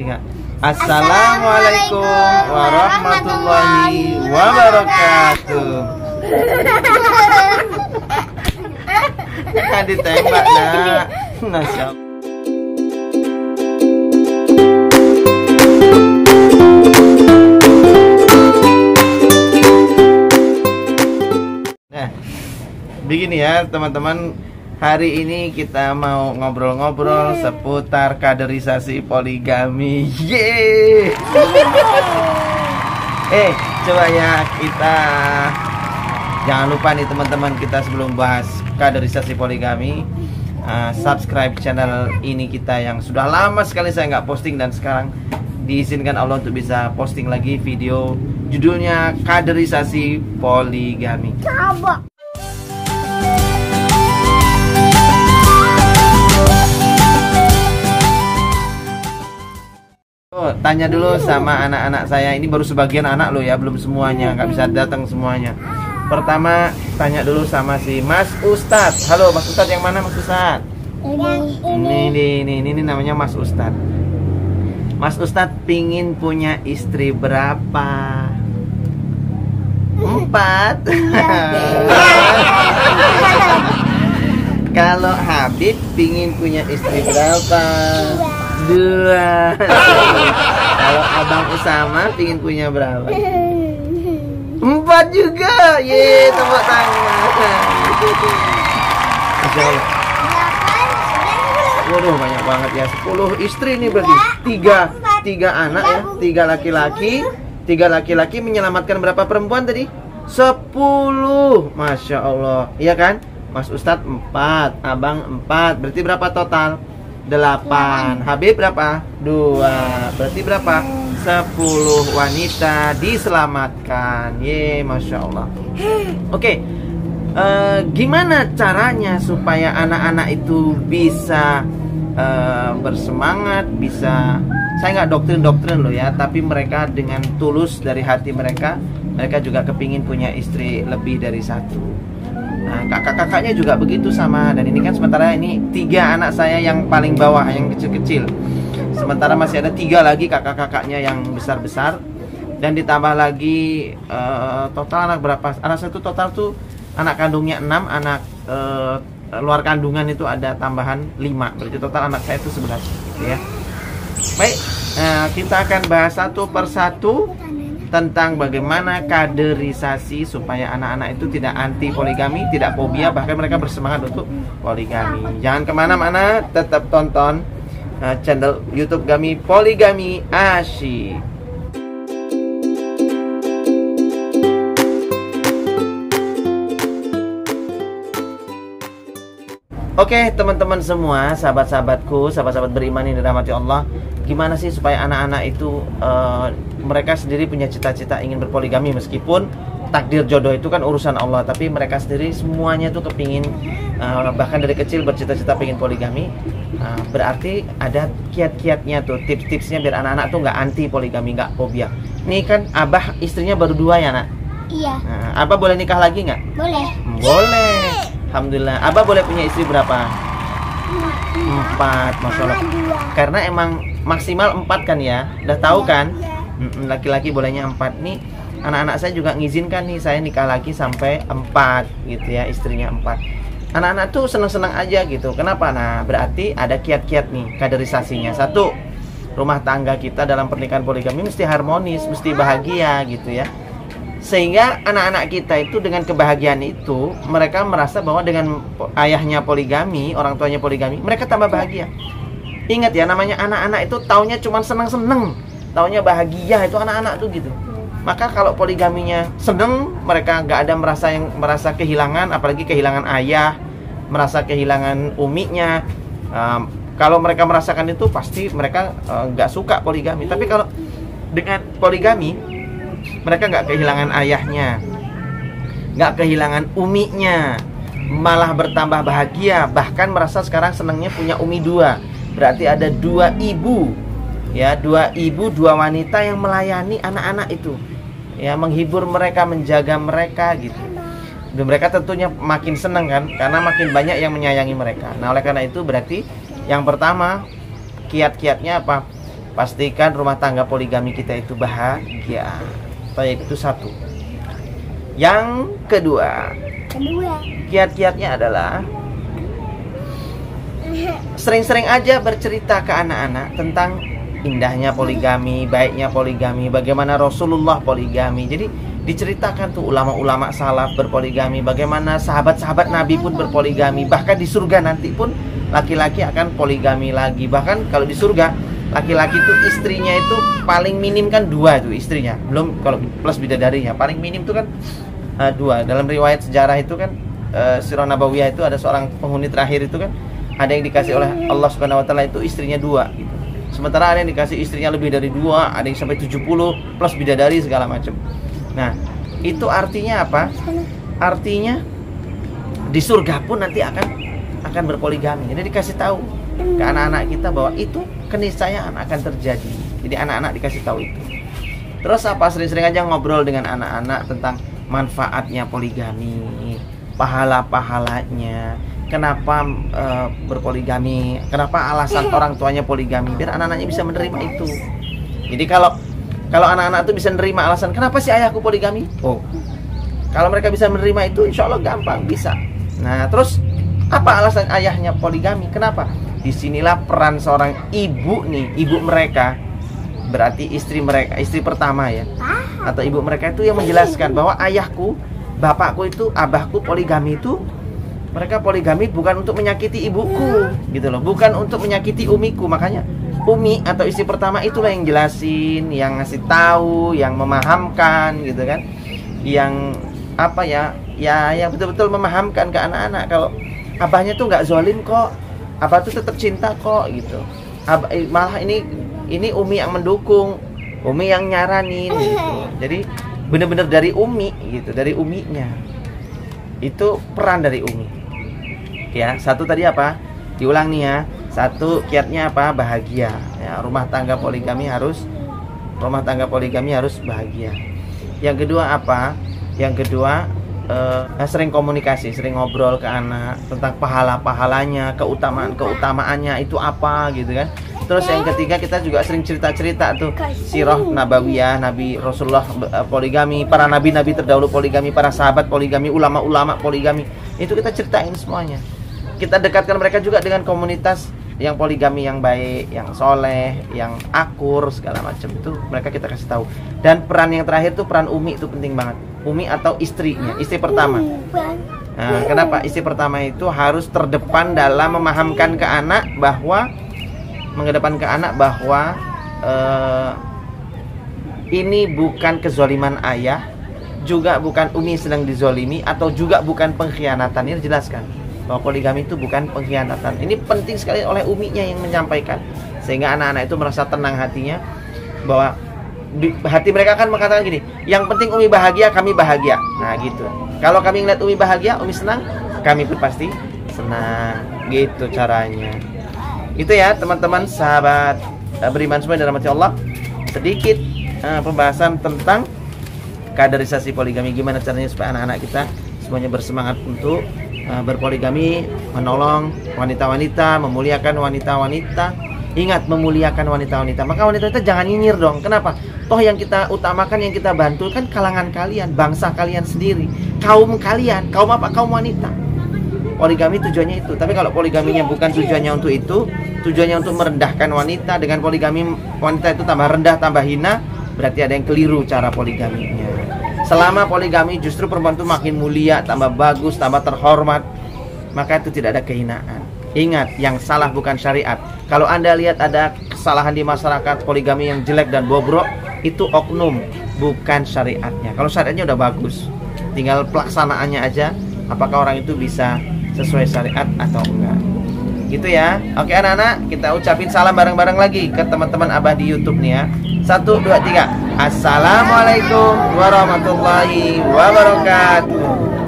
Assalamualaikum warahmatullahi wabarakatuh. Jangan ditembak, nak. Nasya. Nah, begini ya teman-teman. Hari ini kita mau ngobrol-ngobrol seputar kaderisasi poligami. Yeay. Coba ya kita jangan lupa nih teman-teman, kita sebelum bahas kaderisasi poligami, subscribe channel ini kita yang sudah lama sekali saya nggak posting, dan sekarang diizinkan Allah untuk bisa posting lagi video judulnya kaderisasi poligami. Coba. Tanya dulu sama anak-anak saya. Ini baru sebagian anak lo ya, belum semuanya, nggak bisa datang semuanya. Pertama tanya dulu sama si Mas Ustadz. Halo Mas Ustadz, yang mana Mas Ustadz? Ini namanya Mas Ustadz. Mas Ustadz pingin punya istri berapa? 4. Kalau Habib pingin punya istri berapa? 2. Kalau Abang Usama pingin punya berapa? 4 juga. Ye, tepuk tangan. Masya Allah. Waduh, banyak banget ya. 10 istri nih berarti. 3 anak ya. 3 laki-laki. 3 laki-laki menyelamatkan berapa perempuan tadi? 10. Masya Allah. Iya kan? Mas Ustadz 4, Abang 4. Berarti berapa total? 8. Habib berapa? 2. Berarti berapa? 10 wanita diselamatkan. Ye, Masya Allah. Oke. Gimana caranya supaya anak-anak itu bisa bersemangat, bisa, saya nggak doktrin loh ya, tapi mereka dengan tulus dari hati mereka juga kepingin punya istri lebih dari 1. Nah, kakak-kakaknya juga begitu sama. Dan ini kan sementara ini 3 anak saya yang paling bawah, yang kecil-kecil. Sementara masih ada 3 lagi kakak-kakaknya yang besar-besar. Dan ditambah lagi total anak berapa? Anak satu total tuh anak kandungnya 6, anak luar kandungan itu ada tambahan 5. Berarti total anak saya itu 11 gitu ya. Baik, kita akan bahas satu persatu tentang bagaimana kaderisasi supaya anak-anak itu tidak anti poligami, tidak fobia, bahkan mereka bersemangat untuk poligami. Jangan kemana-mana, tetap tonton channel YouTube kami Poligami Asyik. Oke teman-teman semua, sahabat-sahabatku, sahabat-sahabat beriman yang dirahmati Allah, gimana sih supaya anak-anak itu mereka sendiri punya cita-cita ingin berpoligami, meskipun takdir jodoh itu kan urusan Allah, tapi mereka sendiri semuanya tuh kepingin, bahkan dari kecil bercita-cita pengen poligami. Berarti ada kiat-kiatnya tuh, tips-tipsnya biar anak-anak tuh nggak anti poligami, nggak fobia. Nih kan Abah istrinya baru 2 ya nak? Iya. Abah boleh nikah lagi nggak? Boleh. Boleh. Alhamdulillah. Abah boleh punya istri berapa? 4. Masya Allah. Karena emang maksimal 4 kan ya, udah tahu kan? Laki-laki bolehnya 4. Nih anak-anak saya juga ngizinkan nih, saya nikah lagi sampai 4 gitu ya, istrinya 4. Anak-anak tuh seneng-seneng aja gitu. Kenapa? Nah berarti ada kiat-kiat nih kaderisasinya. 1, rumah tangga kita dalam pernikahan poligami mesti harmonis, mesti bahagia gitu ya. Sehingga anak-anak kita itu dengan kebahagiaan itu, mereka merasa bahwa dengan ayahnya poligami, orang tuanya poligami, mereka tambah bahagia. Ingat ya, namanya anak-anak itu taunya cuma seneng-seneng, taunya bahagia, itu anak-anak tuh gitu. Maka kalau poligaminya seneng, mereka nggak ada merasa kehilangan, apalagi kehilangan ayah, merasa kehilangan uminya. Kalau mereka merasakan itu, pasti mereka nggak suka poligami. Tapi kalau dengan poligami, mereka nggak kehilangan ayahnya, nggak kehilangan uminya, malah bertambah bahagia. Bahkan merasa sekarang senangnya punya umi 2. Berarti ada 2 ibu, ya, 2 ibu, 2 wanita yang melayani anak-anak itu, ya, menghibur mereka, menjaga mereka gitu. Dan mereka tentunya makin senang kan, karena makin banyak yang menyayangi mereka. Nah oleh karena itu berarti yang pertama kiat-kiatnya apa? pastikan rumah tangga poligami kita itu bahagia. Itu satu. Yang kedua, kiat-kiatnya adalah sering-sering aja bercerita ke anak-anak tentang indahnya poligami, baiknya poligami, bagaimana Rasulullah poligami. Jadi diceritakan tuh ulama-ulama salaf berpoligami, bagaimana sahabat-sahabat Nabi pun berpoligami. Bahkan di surga nanti pun laki-laki akan poligami lagi. Bahkan kalau di surga, laki-laki itu istrinya itu paling minim kan 2 tuh istrinya. Belum kalau plus bidadarinya, paling minim tuh kan 2. Dalam riwayat sejarah itu kan Sirah Nabawiyah itu ada seorang penghuni terakhir itu kan, ada yang dikasih oleh Allah Subhanahu wa taala itu istrinya 2 gitu. Sementara ada yang dikasih istrinya lebih dari 2, ada yang sampai 70 plus bidadari segala macam. Nah, itu artinya apa? Artinya di surga pun nanti akan berpoligami. Jadi dikasih tahu ke anak-anak kita bahwa itu keniscayaan akan terjadi. Jadi anak-anak dikasih tahu itu. Terus apa? Sering-sering aja ngobrol dengan anak-anak tentang manfaatnya poligami, pahala-pahalanya, kenapa berpoligami, kenapa alasan orang tuanya poligami, biar anak-anaknya bisa menerima itu. Jadi kalau anak-anak itu bisa menerima alasan kenapa sih ayahku poligami, kalau mereka bisa menerima itu, insya Allah gampang bisa. Nah, terus apa alasan ayahnya poligami? Kenapa? Disinilah peran seorang ibu nih, ibu mereka, berarti istri mereka, istri pertama ya, atau ibu mereka itu yang menjelaskan bahwa ayahku, bapakku itu, abahku poligami itu, mereka poligami bukan untuk menyakiti ibuku, gitu loh, bukan untuk menyakiti umiku. Makanya umi atau istri pertama itulah yang jelasin, yang ngasih tahu, yang memahamkan, gitu kan, yang apa ya, yang betul-betul memahamkan ke anak-anak kalau abahnya tuh nggak zalim kok, abah tuh tetap cinta kok, gitu. Malah ini umi yang mendukung, umi yang nyaranin, gitu. Jadi benar-benar dari umi, gitu, dari uminya. Itu peran dari umi. Ya, satu tadi apa? Diulang nih ya. Satu, kiatnya apa? Bahagia. Ya, rumah tangga poligami harus bahagia. Yang kedua apa? Yang kedua, sering komunikasi, sering ngobrol ke anak tentang pahala-pahalanya, keutamaannya itu apa, gitu kan. Terus yang ketiga, kita juga sering cerita-cerita tuh sirah nabawiyah, Nabi Rasulullah poligami, para nabi-nabi terdahulu poligami, para sahabat poligami, ulama-ulama poligami. Itu kita ceritain semuanya. Kita dekatkan mereka juga dengan komunitas yang poligami, yang baik, yang soleh, yang akur, segala macam. Itu mereka kita kasih tahu. Dan peran yang terakhir tuh peran umi, itu penting banget. Umi atau istrinya, istri pertama. Nah, kenapa istri pertama itu harus terdepan dalam memahamkan ke anak bahwa, mengedepankan anak bahwa ini bukan kezoliman ayah, juga bukan umi sedang dizolimi, atau juga bukan pengkhianatan. Ini dijelaskan bahwa poligami itu bukan pengkhianatan. Ini penting sekali oleh uminya yang menyampaikan, sehingga anak-anak itu merasa tenang hatinya, bahwa hati mereka akan mengatakan gini, yang penting umi bahagia, kami bahagia. Nah gitu. Kalau kami ngeliat umi bahagia, umi senang, kami pun pasti senang. Gitu caranya. Itu ya teman-teman sahabat beriman semua dalam hati Allah, sedikit pembahasan tentang kaderisasi poligami. Gimana caranya supaya anak-anak kita semuanya bersemangat untuk berpoligami, menolong wanita-wanita, memuliakan wanita-wanita. Ingat, memuliakan wanita-wanita. Maka wanita-wanita jangan nyinyir dong. Kenapa? Toh yang kita utamakan, yang kita bantu kan kalangan kalian, bangsa kalian sendiri, kaum kalian. Kaum apa? Kaum wanita. Poligami tujuannya itu. Tapi kalau poligaminya bukan tujuannya untuk itu, tujuannya untuk merendahkan wanita, dengan poligami wanita itu tambah rendah, tambah hina, berarti ada yang keliru cara poligaminya. Selama poligami justru perempuan itu makin mulia, tambah bagus, tambah terhormat, maka itu tidak ada kehinaan. Ingat, yang salah bukan syariat. Kalau Anda lihat ada kesalahan di masyarakat, poligami yang jelek dan bobrok, itu oknum, bukan syariatnya. Kalau syariatnya udah bagus, tinggal pelaksanaannya aja, apakah orang itu bisa sesuai syariat atau enggak. Gitu ya. Oke anak-anak, kita ucapin salam bareng-bareng lagi ke teman-teman Abah di YouTube nih ya. 1, 2, 3. Assalamualaikum warahmatullahi wabarakatuh.